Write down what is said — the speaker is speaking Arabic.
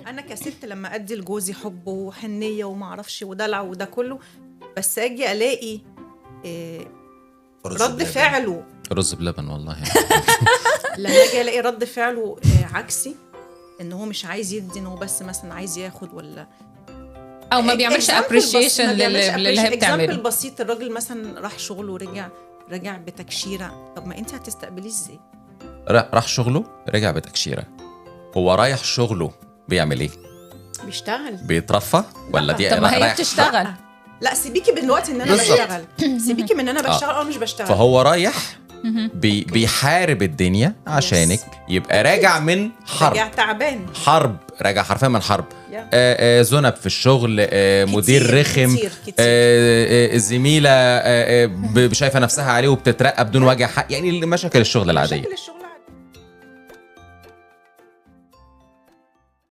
انا كست لما ادي لجوزي حب وحنيه وما اعرفش ودلع وده كله، بس اجي الاقي رد فعله رز بلبن والله لما اجي الاقي رد فعله عكسي، ان هو مش عايز يدي، ان هو بس مثلا عايز ياخد، ولا او ما بيعملش ابريشيشن للي هي بتعمله. اكزامبل بسيط، الراجل مثلا راح شغله ورجع بتكشيره، طب ما انت هتستقبليه ازاي؟ راح شغله رجع بتكشيره، هو رايح شغله بيعمل ايه؟ بيشتغل، بيترفه ولا دي؟ طب ما هي بتشتغل. لا سيبيكي من الوقت ان انا بشتغل، سيبيكي من انا بشتغل او مش بشتغل. فهو رايح بيحارب الدنيا عشانك، يبقى راجع من حرب، راجع تعبان، راجع حرفيا من حرب، ذنب في الشغل، مدير رخم، زميلة شايفة نفسها عليه وبتترقى بدون وجه حق، يعني مشاكل الشغل العادية.